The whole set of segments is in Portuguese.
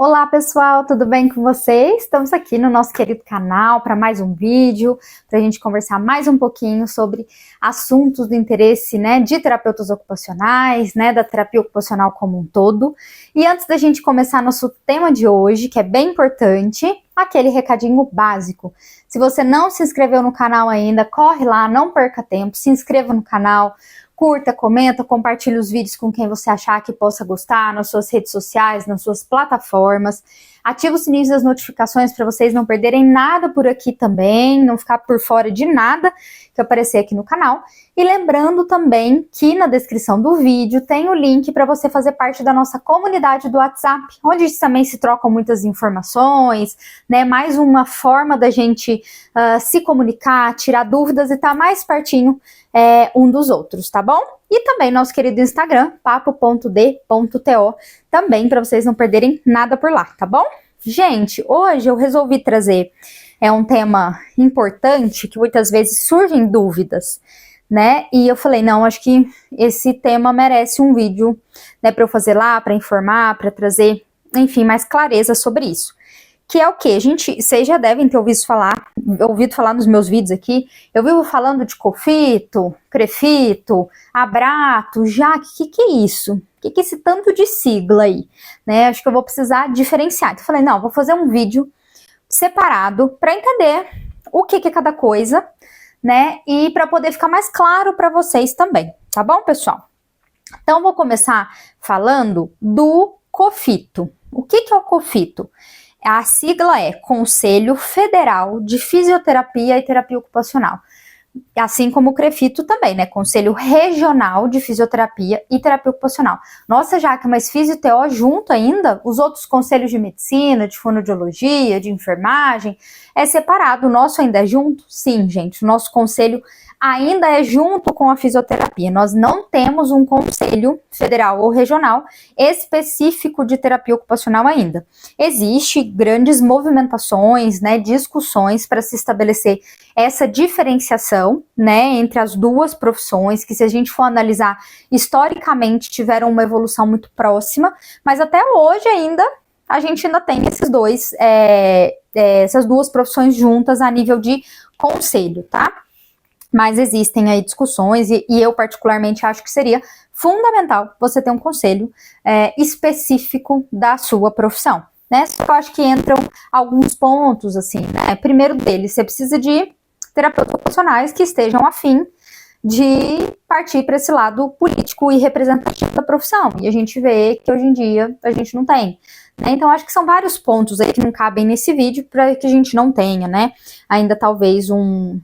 Olá pessoal, tudo bem com vocês? Estamos aqui no nosso querido canal para mais um vídeo, para a gente conversar mais um pouquinho sobre assuntos do interesse, de terapeutas ocupacionais, da terapia ocupacional como um todo. E antes da gente começar nosso tema de hoje, que é bem importante, aquele recadinho básico. Se você não se inscreveu no canal ainda, corre lá, não perca tempo, se inscreva no canal. Curta, comenta, compartilhe os vídeos com quem você achar que possa gostar, nas suas redes sociais, nas suas plataformas. Ativa o sininho das notificações para vocês não perderem nada por aqui também, não ficar por fora de nada que aparecer aqui no canal. E lembrando também que na descrição do vídeo tem o link para você fazer parte da nossa comunidade do WhatsApp, onde também se trocam muitas informações, Mais uma forma da gente se comunicar, tirar dúvidas e estar mais pertinho um dos outros, tá bom? E também nosso querido Instagram, papo.d.to, também para vocês não perderem nada por lá, tá bom? Gente, hoje eu resolvi trazer um tema importante que muitas vezes surgem dúvidas, E eu falei, não, acho que esse tema merece um vídeo, para eu fazer lá, para informar, para trazer, enfim, mais clareza sobre isso. Que é o quê? Vocês já devem ter ouvido falar nos meus vídeos aqui. Eu vivo falando de COFITO, CREFITO, ABRATO, JAC. O que é isso? O que é esse tanto de sigla aí? Acho que eu vou precisar diferenciar. Então eu falei, não, vou fazer um vídeo separado para entender o que é cada coisa, E para poder ficar mais claro para vocês também, tá bom, pessoal? Então vou começar falando do COFITO. O que é o COFITO? A sigla é Conselho Federal de Fisioterapia e Terapia Ocupacional. Assim como o CREFITO também, Conselho Regional de Fisioterapia e Terapia Ocupacional. Nossa, Jaque, mas Fisio-TO junto ainda? Os outros conselhos de medicina, de fonoaudiologia, de enfermagem, é separado. O nosso ainda é junto? Sim, gente. O nosso conselho ainda é junto com a fisioterapia. Nós não temos um conselho federal ou regional específico de terapia ocupacional ainda. Existem grandes movimentações, discussões para se estabelecer essa diferenciação, entre as duas profissões, que se a gente for analisar historicamente tiveram uma evolução muito próxima, mas até hoje ainda a gente ainda tem essas duas profissões juntas a nível de conselho, tá? Mas existem aí discussões e eu particularmente acho que seria fundamental você ter um conselho específico da sua profissão, Só que eu acho que entram alguns pontos, assim, Primeiro deles, você precisa de terapeutas ocupacionais que estejam afim de partir para esse lado político e representativo da profissão. E a gente vê que hoje em dia a gente não tem, Então acho que são vários pontos aí que não cabem nesse vídeo para que a gente não tenha, Ainda talvez um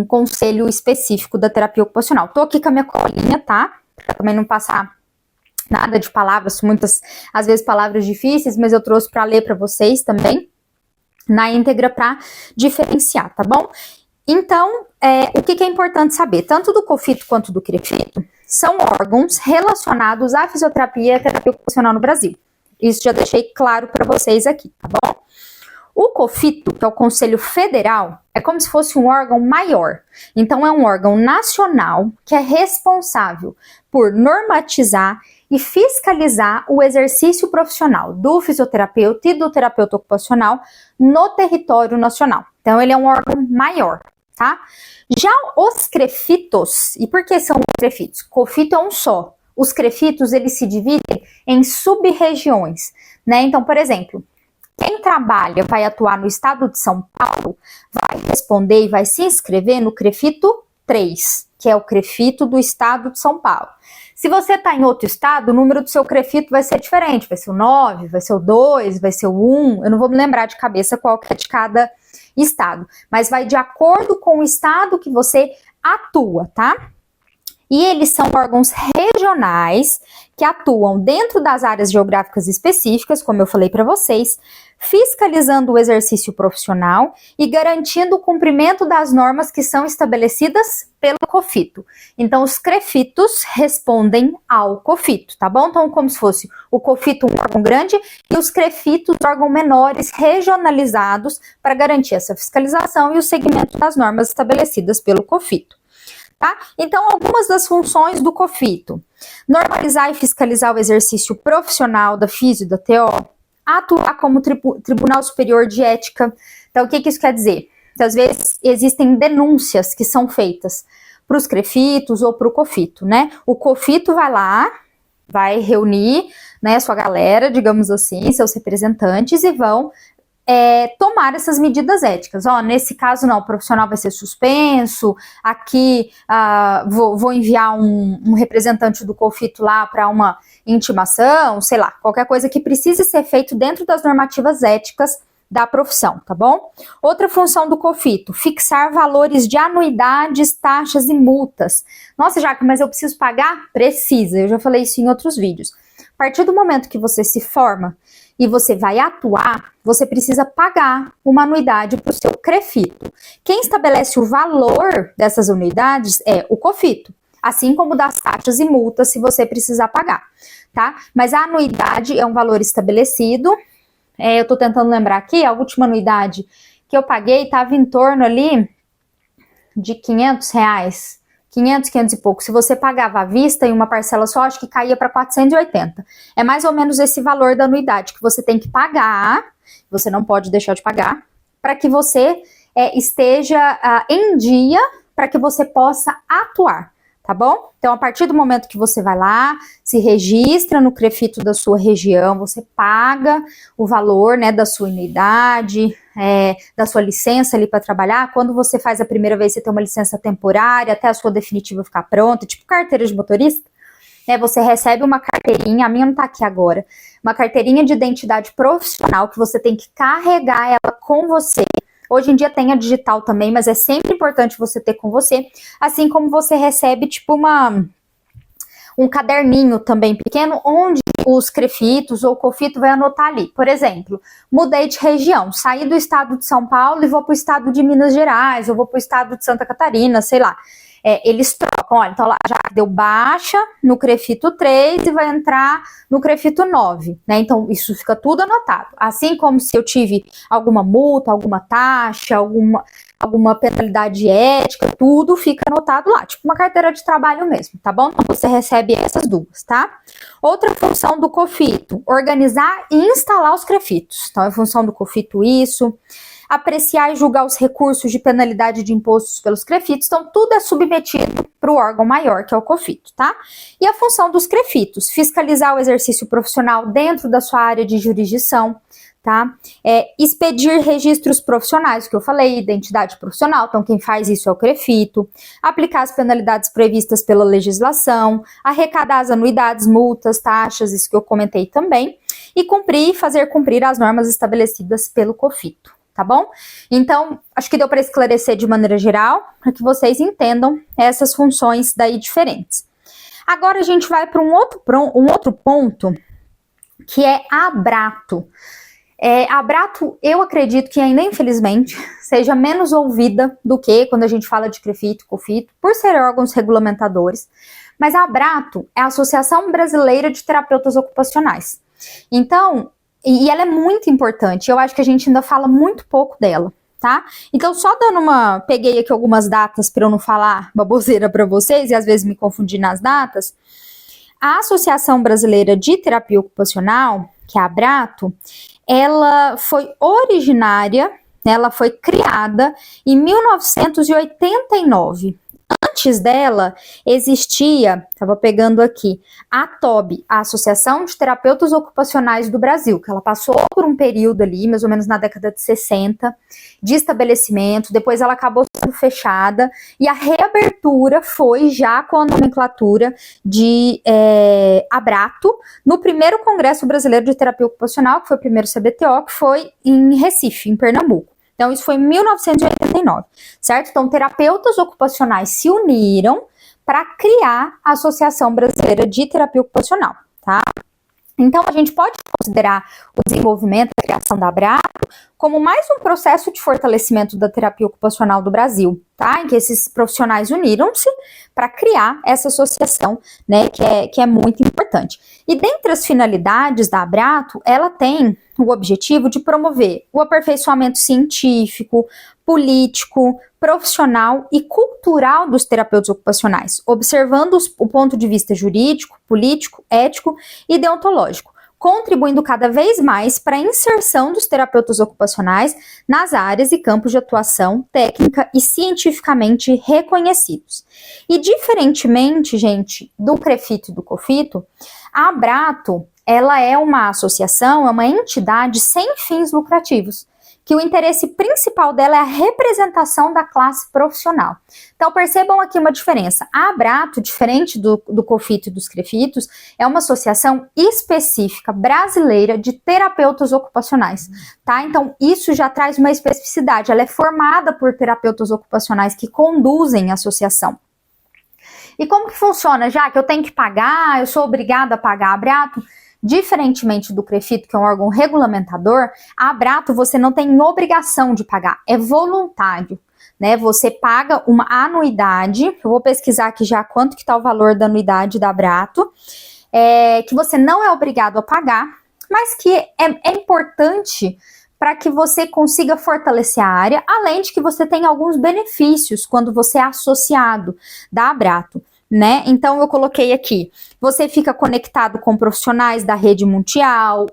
conselho específico da terapia ocupacional. Tô aqui com a minha colinha, tá? Pra também não passar nada de palavras, muitas, às vezes, palavras difíceis, mas eu trouxe para ler para vocês também, na íntegra, para diferenciar, tá bom? Então, o que é importante saber? Tanto do COFITO quanto do CREFITO são órgãos relacionados à fisioterapia e à terapia ocupacional no Brasil. Isso já deixei claro para vocês aqui, tá bom? O COFITO, que é o Conselho Federal, é como se fosse um órgão maior. Então, é um órgão nacional que é responsável por normatizar e fiscalizar o exercício profissional do fisioterapeuta e do terapeuta ocupacional no território nacional. Então, ele é um órgão maior, tá? Já os CREFITOS, e por que são os CREFITOS? COFITO é um só. Os CREFITOS, eles se dividem em sub-regiões, Então, por exemplo, quem trabalha, vai atuar no estado de São Paulo, vai responder e vai se inscrever no CREFITO 3, que é o CREFITO do estado de São Paulo. Se você está em outro estado, o número do seu CREFITO vai ser diferente, vai ser o 9, vai ser o 2, vai ser o 1, eu não vou me lembrar de cabeça qual que é de cada estado, mas vai de acordo com o estado que você atua, tá? E eles são órgãos regionais que atuam dentro das áreas geográficas específicas, como eu falei para vocês, fiscalizando o exercício profissional e garantindo o cumprimento das normas que são estabelecidas pelo COFITO. Então, os CREFITOS respondem ao COFITO, tá bom? Então, como se fosse o COFITO um órgão grande e os CREFITOS órgãos menores regionalizados para garantir essa fiscalização e o segmento das normas estabelecidas pelo COFITO. tá? Então, algumas das funções do COFITO: normalizar e fiscalizar o exercício profissional da FISO e da TO, atuar como Tribunal Superior de Ética. Então, o que isso quer dizer? Que às vezes existem denúncias que são feitas para os CREFITOS ou para o COFITO, né? O COFITO vai lá, vai reunir, né, sua galera, digamos assim, seus representantes, e vão tomar essas medidas éticas. Nesse caso não, o profissional vai ser suspenso, aqui vou enviar um representante do COFITO lá para uma intimação, sei lá, qualquer coisa que precise ser feito dentro das normativas éticas da profissão, tá bom? Outra função do COFITO: fixar valores de anuidades, taxas e multas. Nossa, Jaque, mas eu preciso pagar? Precisa, eu já falei isso em outros vídeos. A partir do momento que você se forma e você vai atuar, você precisa pagar uma anuidade para o seu CREFITO. Quem estabelece o valor dessas anuidades é o COFITO, assim como das taxas e multas, se você precisar pagar, tá? Mas a anuidade é um valor estabelecido. Eu estou tentando lembrar aqui, a última anuidade que eu paguei estava em torno ali de R$500, 500 e pouco. Se você pagava à vista em uma parcela só, acho que caía para 480. É mais ou menos esse valor da anuidade que você tem que pagar, você não pode deixar de pagar, para que você esteja em dia, para que você possa atuar, tá bom? Então, a partir do momento que você vai lá, se registra no CREFITO da sua região, você paga o valor, né, da sua anuidade, da sua licença ali para trabalhar. Quando você faz a primeira vez, você tem uma licença temporária, até a sua definitiva ficar pronta, tipo carteira de motorista. Você recebe uma carteirinha, a minha não tá aqui agora, uma carteirinha de identidade profissional que você tem que carregar ela com você. Hoje em dia tem a digital também, mas é sempre importante você ter com você, assim como você recebe tipo um caderninho também pequeno, onde os CREFITOS ou COFITO vai anotar ali. Por exemplo, mudei de região, saí do estado de São Paulo e vou para o estado de Minas Gerais, ou vou para o estado de Santa Catarina, sei lá. Eles trocam, olha, então lá já deu baixa no CREFITO 3 e vai entrar no CREFITO 9, né? Então isso fica tudo anotado. Assim como se eu tive alguma multa, alguma taxa, alguma penalidade ética, tudo fica anotado lá, tipo uma carteira de trabalho mesmo, tá bom? Então você recebe essas duas, tá? Outra função do COFITO: organizar e instalar os CREFITOS. Então é função do COFITO isso. Apreciar e julgar os recursos de penalidade de impostos pelos CREFITOS. Então, tudo é submetido para o órgão maior, que é o COFITO, tá? E a função dos CREFITOS: fiscalizar o exercício profissional dentro da sua área de jurisdição, tá? Expedir registros profissionais, que eu falei, identidade profissional, então quem faz isso é o CREFITO. Aplicar as penalidades previstas pela legislação, arrecadar as anuidades, multas, taxas, isso que eu comentei também, e fazer cumprir as normas estabelecidas pelo COFITO. Tá bom? Então, acho que deu para esclarecer de maneira geral, para que vocês entendam essas funções daí diferentes. Agora a gente vai para um outro ponto, que é a Abrato. A Abrato, eu acredito que ainda, infelizmente, seja menos ouvida do que quando a gente fala de CREFITO, COFITO, por ser órgãos regulamentadores. Mas a Abrato é a Associação Brasileira de Terapeutas Ocupacionais. Então, e ela é muito importante, eu acho que a gente ainda fala muito pouco dela, tá? Então, só dando peguei aqui algumas datas para eu não falar baboseira para vocês e às vezes me confundir nas datas. A Associação Brasileira de Terapia Ocupacional, que é a Abrato, ela foi originária, ela foi criada em 1989. Antes dela, existia, estava pegando aqui, a ATOB, a Associação de Terapeutas Ocupacionais do Brasil, que ela passou por um período ali, mais ou menos na década de 60, de estabelecimento, depois ela acabou sendo fechada, e a reabertura foi já com a nomenclatura de Abrato, no primeiro Congresso Brasileiro de Terapia Ocupacional, que foi o primeiro CBTO, que foi em Recife, em Pernambuco. Então, isso foi em 1989, certo? Então, terapeutas ocupacionais se uniram para criar a Associação Brasileira de Terapia Ocupacional, tá? Então, a gente pode considerar o desenvolvimento, a criação da Abrato, como mais um processo de fortalecimento da terapia ocupacional do Brasil, tá? Em que esses profissionais uniram-se para criar essa associação, né, que é muito importante. E dentre as finalidades da Abrato, ela tem o objetivo de promover o aperfeiçoamento científico, político, profissional e cultural dos terapeutas ocupacionais, observando o ponto de vista jurídico, político, ético e deontológico, contribuindo cada vez mais para a inserção dos terapeutas ocupacionais nas áreas e campos de atuação técnica e cientificamente reconhecidos. E diferentemente, gente, do CREFITO e do COFITO, a Abrato, ela é uma associação, é uma entidade sem fins lucrativos, que o interesse principal dela é a representação da classe profissional. Então, percebam aqui uma diferença. A Abrato, diferente do COFITO e dos CREFITOS, é uma associação específica brasileira de terapeutas ocupacionais, tá? Então, isso já traz uma especificidade. Ela é formada por terapeutas ocupacionais que conduzem a associação. E como que funciona? Já que eu tenho que pagar, eu sou obrigada a pagar a Abrato? Diferentemente do CREFITO, que é um órgão regulamentador, a Abrato você não tem obrigação de pagar, é voluntário, né? Você paga uma anuidade, eu vou pesquisar aqui já quanto que está o valor da anuidade da Abrato, que você não é obrigado a pagar, mas que é importante para que você consiga fortalecer a área, além de que você tem alguns benefícios quando você é associado da Abrato, né? Então eu coloquei aqui, você fica conectado com profissionais da rede mundial,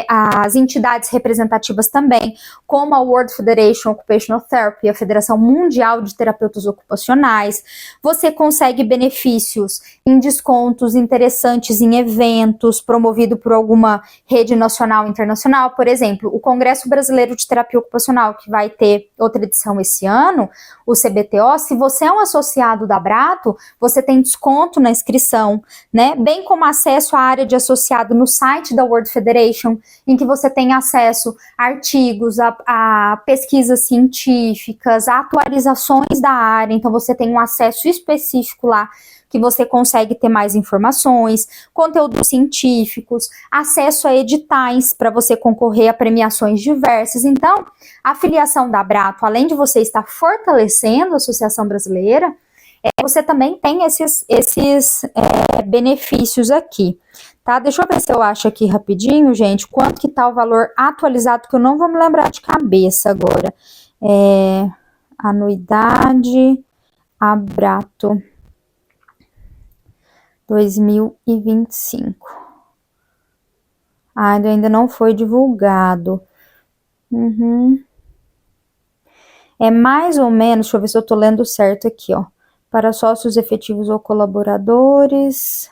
as entidades representativas também, como a World Federation Occupational Therapy, a Federação Mundial de Terapeutas Ocupacionais. Você consegue benefícios em descontos interessantes em eventos promovido por alguma rede nacional ou internacional. Por exemplo, o Congresso Brasileiro de Terapia Ocupacional, que vai ter outra edição esse ano, o CBTO, se você é um associado da Abrato, você tem desconto na inscrição, né? Bem como acesso à área de associado no site da World Federation, em que você tem acesso a artigos, a pesquisas científicas, a atualizações da área, então você tem um acesso específico lá que você consegue ter mais informações, conteúdos científicos, acesso a editais para você concorrer a premiações diversas. Então, a filiação da Abrato, além de você estar fortalecendo a Associação Brasileira, você também tem esses benefícios aqui, tá? Deixa eu ver se eu acho aqui rapidinho, gente, quanto que tá o valor atualizado, que eu não vou me lembrar de cabeça agora. Anuidade Abrato 2025. Ainda não foi divulgado. É mais ou menos, deixa eu ver se eu tô lendo certo aqui, ó. Para sócios efetivos ou colaboradores.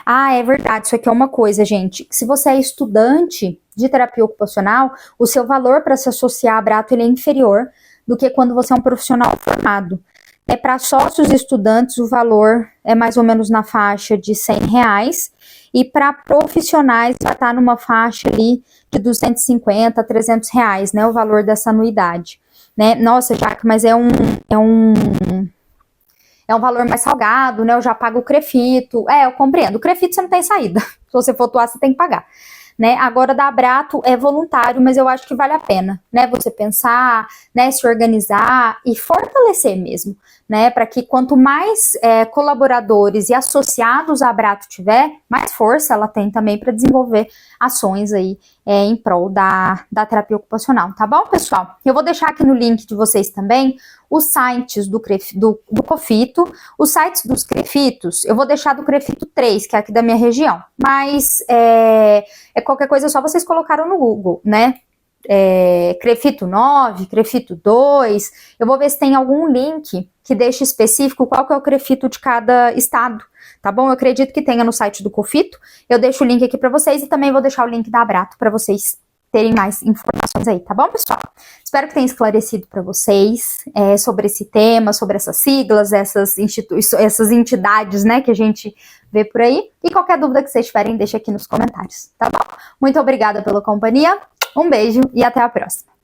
É verdade, isso aqui é uma coisa, gente. Se você é estudante de terapia ocupacional, o seu valor para se associar à Abrato ele é inferior do que quando você é um profissional formado. Para sócios e estudantes, o valor é mais ou menos na faixa de R$100, e para profissionais vai estar numa faixa ali de R$250 a R$300, né, o valor dessa anuidade. Né? Nossa, Jaque, mas é um valor mais salgado, né? Eu já pago o CREFITO. Eu compreendo. O CREFITO você não tem saída. Se você for atuar, você tem que pagar. Né? Agora, da Abrato é voluntário, mas eu acho que vale a pena, né? Você pensar, né? Se organizar e fortalecer mesmo, né? Para que quanto mais colaboradores e associados a Abrato tiver, mais força ela tem também para desenvolver ações aí em prol da terapia ocupacional, tá bom, pessoal? Eu vou deixar aqui no link de vocês também os sites do COFITO, os sites dos CREFITOS, eu vou deixar do CREFITO 3, que é aqui da minha região, mas qualquer coisa, é só vocês colocaram no Google, né? CREFITO 9, CREFITO 2, eu vou ver se tem algum link que deixe específico qual que é o CREFITO de cada estado, tá bom? Eu acredito que tenha no site do COFITO, eu deixo o link aqui para vocês e também vou deixar o link da Abrato para vocês terem mais informações aí, tá bom, pessoal? Espero que tenha esclarecido para vocês sobre esse tema, sobre essas siglas, essas entidades, né, que a gente vê por aí. E qualquer dúvida que vocês tiverem, deixa aqui nos comentários, tá bom? Muito obrigada pela companhia, um beijo e até a próxima.